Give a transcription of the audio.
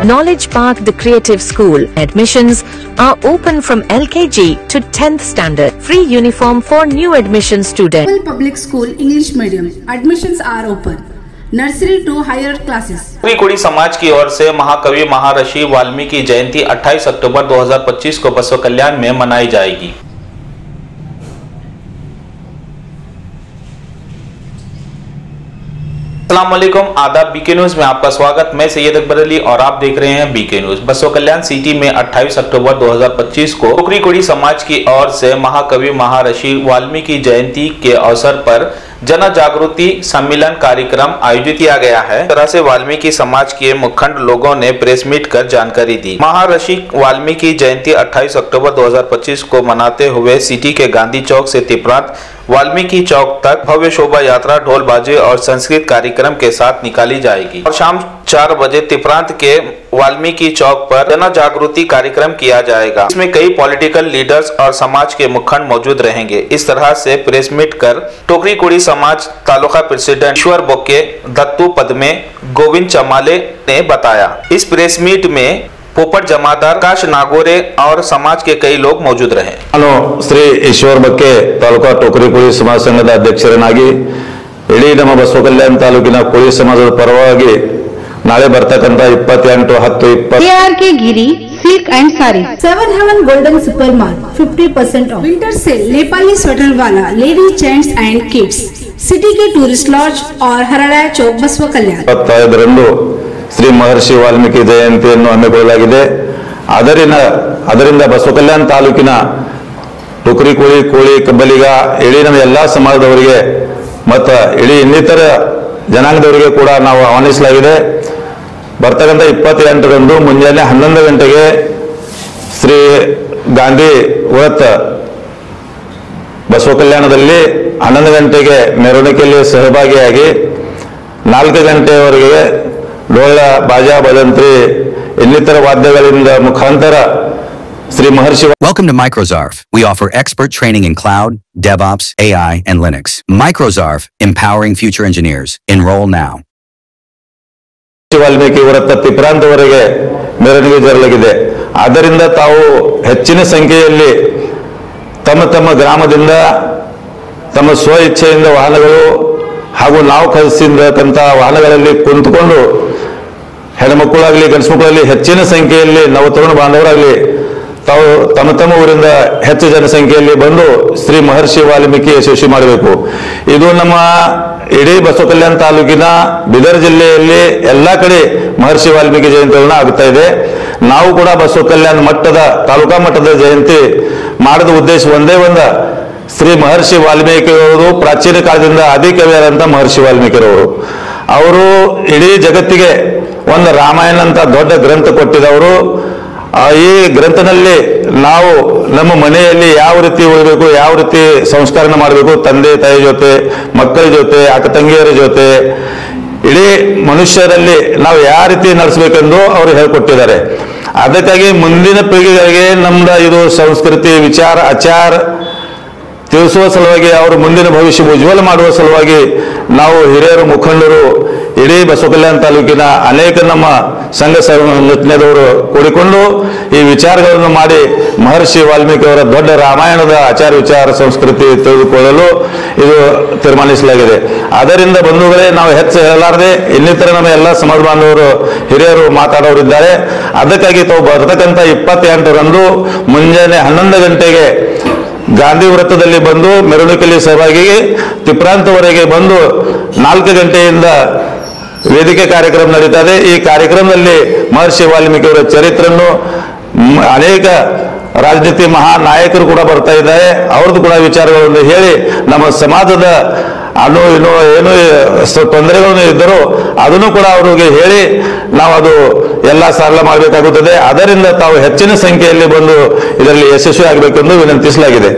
Knowledge Park, the Creative School. Admissions are open from LKG to 10th standard. Free uniform for new admission students. Public School English Medium. Admissions are open. Nursery to higher classes. कुड़ी समाज की ओर से महाकवि महर्षि वाल्मीकि जयंती 28 अक्टूबर 2025 को बसव कल्याण में मनाई जाएगी। अस्सलाम वालेकुम, आदाब। बीके न्यूज में आपका स्वागत। मैं सैयद अकबर अली और आप देख रहे हैं बीके न्यूज। बसव कल्याण सिटी में 28 अक्टूबर 2025 को कुड़ी समाज की ओर से महाकवि महर्षि वाल्मीकि जयंती के अवसर पर जन जागृति सम्मेलन कार्यक्रम आयोजित किया गया है। इस तरह से वाल्मीकि समाज के मुखंड लोगों ने प्रेस मीट कर जानकारी दी। महर्षि वाल्मीकि जयंती 28 अक्टूबर 2025 को मनाते हुए सिटी के गांधी चौक से तिपरांत वाल्मीकि चौक तक भव्य शोभा यात्रा ढोल बाजे और संस्कृत कार्यक्रम के साथ निकाली जाएगी और शाम 4 बजे तिपरांत के वाल्मीकि चौक पर जन जागृति कार्यक्रम किया जाएगा। इसमें कई पॉलिटिकल लीडर्स और समाज के मुखंड मौजूद रहेंगे। इस तरह से प्रेस मीट कर टोकरी कुड़ी समाज तालुका प्रेसिडेंट ईश्वर बोके, दत्तू पद्मे, गोविंद चमाले ने बताया। इस प्रेस मीट में पोपट जमादार, काश नागोरे और समाज के कई लोग मौजूद रहे। ನಾನು ಶ್ರೀ ಈಶ್ವರ್ ಬಕ್ಕೆ ತಾಲೂಕಾ ಟೋಕರಿ ಕುಳಿ ಸಮಾಜ ಸಂಘದ ಅಧ್ಯಕ್ಷರನ್ನಾಗಿ ಇಡೀ ನಮ್ಮ ಬಸವ ಕಲ್ಯಾಣ ತಾಲೂಕಿನ ಕುಳಿ ಸಮಾಜದ ಪರವಾಗಿ ನಾಳೆ ಬರ್ತಕ್ಕಂತ 28/10/20 KRK Giri silk and sari 7 Heaven Golden Super Mall 50% off. Winter sale Nepali sweater वाला ladies, gents and kids, city के टूरिस्ट लॉज और हरड़ा चौक बसव कल्याण। 25ರಂದು ಶ್ರೀ ಮಹರ್ಷಿ ವಾಲ್ಮೀಕಿ ಜಯಂತಿಯನ್ನು ಹಮ್ಮಿಕೊಳ್ಳಲಾಗಿದೆ। ಅದರಿಂದ ಬಸವ ಕಲ್ಯಾಣ ತಾಲೂಕಿನ ಟುಕರಿ ಕೋಳಿ, ಕೋಳಿ, ಕಬ್ಬಲಿಗ ಇಡೀ ನಮ್ಮ ಎಲ್ಲಾ ಸಮಾಜದವರಿಗೆ ಮತ್ತು ಇಡೀ ಇನ್ನಿತರ ಜನಾಂಗದವರಿಗೆ ಕೂಡ ನಾವು ಆಹ್ವಾನಿಸಲಾಗಿದೆ। ಬರ್ತಕ್ಕಂಥ 28ರಂದು ಮುಂಜಾನೆ 11 ಗಂಟೆಗೆ ಶ್ರೀ ಗಾಂಧಿ ವೃತ್ತ ಬಸವ ಕಲ್ಯಾಣದಲ್ಲಿ 11 ಗಂಟೆಗೆ ಮೆರವಣಿಗೆಯಲ್ಲಿ ಸಹಭಾಗಿಯಾಗಿ 4 ಗಂಟೆಯವರೆಗೆ ಡೋಳ, ಬಾಜಾ, ಭಜಂತ್ರಿ ಇನ್ನಿತರ ವಾದ್ಯಗಳಿಂದ ಮುಖಾಂತರ ಶ್ರೀ ಮಹರ್ಷಿ. Welcome to Microzarf. We offer expert training in cloud, DevOps, AI, and Linux. Microzarf, empowering future engineers. Enroll now. Valmiki ವೃತ್ತ ತಿಪ್ರಾಂತವರೆಗೆ ಮೆರವಣಿಗೆ ಜರಲಾಗಿದೆ। ಆದ್ದರಿಂದ ತಾವು ಹೆಚ್ಚಿನ ಸಂಖ್ಯೆಯಲ್ಲಿ ತಮ್ಮ ತಮ್ಮ ಗ್ರಾಮದಿಂದ ತಮ್ಮ ಸ್ವ ಇಚ್ಛೆಯಿಂದ ವಾಹನಗಳು ಹಾಗೂ ನಾವು ಖರೀದಿಸಿರ್ತಕ್ಕಂಥ ವಾಹನಗಳಲ್ಲಿ ಕುಂತ್ಕೊಂಡು ಹೆಣ್ಮಕ್ಕಳಾಗಲಿ ಗಂಡು ಮಕ್ಕಳಾಗಲಿ ಹೆಚ್ಚಿನ ಸಂಖ್ಯೆಯಲ್ಲಿ ನವತರುಣ ಬಾಂಧವರಾಗಲಿ ತಾವು ತಮ್ಮ ತಮ್ಮ ಊರಿಂದ ಹೆಚ್ಚು ಜನಸಂಖ್ಯೆಯಲ್ಲಿ ಬಂದು ಶ್ರೀ ಮಹರ್ಷಿ ವಾಲ್ಮೀಕಿ ಯಶಸ್ವಿ ಮಾಡಬೇಕು। ಇದು ನಮ್ಮ ಇಡೀ ಬಸವ ಕಲ್ಯಾಣ ತಾಲೂಕಿನ ಬೀದರ್ ಜಿಲ್ಲೆಯಲ್ಲಿ ಎಲ್ಲಾ ಕಡೆ ಮಹರ್ಷಿ ವಾಲ್ಮೀಕಿ ಜಯಂತಿಗಳನ್ನ ಆಗ್ತಾ ಇದೆ। ನಾವು ಕೂಡ ಬಸವ ಕಲ್ಯಾಣ ಮಟ್ಟದ ತಾಲೂಕಾ ಮಟ್ಟದ ಜಯಂತಿ ಮಾಡಿದ ಉದ್ದೇಶ ಒಂದೇ ಶ್ರೀ ಮಹರ್ಷಿ ವಾಲ್ಮೀಕಿಯವರು ಪ್ರಾಚೀನ ಕಾಲದಿಂದ ಆದಿಕವಿಯರಂತ ಮಹರ್ಷಿ ವಾಲ್ಮೀಕಿಯವರು ಅವರು ಇಡೀ ಜಗತ್ತಿಗೆ ಒಂದು ರಾಮಾಯಣ ಅಂತ ದೊಡ್ಡ ಗ್ರಂಥ ಕೊಟ್ಟಿದವರು। ಈ ಗ್ರಂಥದಲ್ಲಿ ನಾವು ನಮ್ಮ ಮನೆಯಲ್ಲಿ ಯಾವ ರೀತಿ ಉಳಬೇಕು, ಯಾವ ರೀತಿ ಸಂಸ್ಕರಣ ಮಾಡಬೇಕು, ತಂದೆ ತಾಯಿ ಜೊತೆ, ಮಕ್ಕಳ ಜೊತೆ, ಅಕ್ಕ ತಂಗಿಯರ ಜೊತೆ, ಇಡೀ ಮನುಷ್ಯರಲ್ಲಿ ನಾವು ಯಾವ ರೀತಿ ನಡೆಸಬೇಕೆಂದು ಅವರು ಹೇಳಿಕೊಟ್ಟಿದ್ದಾರೆ। ಅದಕ್ಕಾಗಿ ಮುಂದಿನ ಪೀಳಿಗೆಗಳಿಗೆ ನಮ್ದು ಇದು ಸಂಸ್ಕೃತಿ, ವಿಚಾರ, ಆಚಾರ ತಿಳಿಸುವ ಸಲುವಾಗಿ ಅವರು ಮುಂದಿನ ಭವಿಷ್ಯ ಉಜ್ವಲ ಮಾಡುವ ಸಲುವಾಗಿ ನಾವು ಹಿರಿಯರು, ಮುಖಂಡರು, ಇಡೀ ಬಸವ ಕಲ್ಯಾಣ ತಾಲೂಕಿನ ಅನೇಕ ನಮ್ಮ ಸಂಘ ಸಂಘಟನೆದವರು ಕೂಡಿಕೊಂಡು ಈ ವಿಚಾರಗಳನ್ನು ಮಾಡಿ ಮಹರ್ಷಿ ವಾಲ್ಮೀಕಿ ಅವರ ದೊಡ್ಡ ರಾಮಾಯಣದ ಆಚಾರ ವಿಚಾರ ಸಂಸ್ಕೃತಿ ತಿಳಿದುಕೊಳ್ಳಲು ಇದು ತೀರ್ಮಾನಿಸಲಾಗಿದೆ। ಆದ್ದರಿಂದ ಬಂಧುಗಳೇ, ನಾವು ಹೆಚ್ಚು ಹೇಳಲಾರದೆ ಇನ್ನಿತರ ನಮ್ಮ ಎಲ್ಲ ಸಮಾಜ ಬಾಂಧವರು ಹಿರಿಯರು ಮಾತಾಡೋರಿದ್ದಾರೆ। ಅದಕ್ಕಾಗಿ ತಾವು ಬರ್ತಕ್ಕಂಥ 28ರಂದು ಮುಂಜಾನೆ 11 ಗಂಟೆಗೆ ಗಾಂಧಿ ವೃತ್ತದಲ್ಲಿ ಬಂದು ಮೆರವಣಿಗೆಯಲ್ಲಿ ಸಹಭಾಗಿ ತಿಪ್ರಾಂತವರೆಗೆ ಬಂದು 4 ಗಂಟೆಯಿಂದ ವೇದಿಕೆ ಕಾರ್ಯಕ್ರಮ ನಡೀತದೆ। ಈ ಕಾರ್ಯಕ್ರಮದಲ್ಲಿ ಮಹರ್ಷಿ ವಾಲ್ಮೀಕಿ ಅವರ ಚರಿತ್ರೆಯನ್ನು ಅನೇಕ ರಾಜನೀತಿ ಮಹಾನಾಯಕರು ಕೂಡ ಬರ್ತಾ ಇದ್ದಾರೆ। ಅವ್ರದ್ದು ಕೂಡ ವಿಚಾರಗಳನ್ನು ಹೇಳಿ ನಮ್ಮ ಸಮಾಜದ ಏನು ತೊಂದರೆಗಳನ್ನು ಇದ್ದರೂ ಅದನ್ನು ಕೂಡ ಅವರಿಗೆ ಹೇಳಿ ನಾವು ಅದು ಎಲ್ಲ ಸರಳ ಮಾಡಬೇಕಾಗುತ್ತದೆ। ಅದರಿಂದ ತಾವು ಹೆಚ್ಚಿನ ಸಂಖ್ಯೆಯಲ್ಲಿ ಬಂದು ಇದರಲ್ಲಿ ಯಶಸ್ವಿ ಆಗಬೇಕೆಂದು ವಿನಂತಿಸಲಾಗಿದೆ।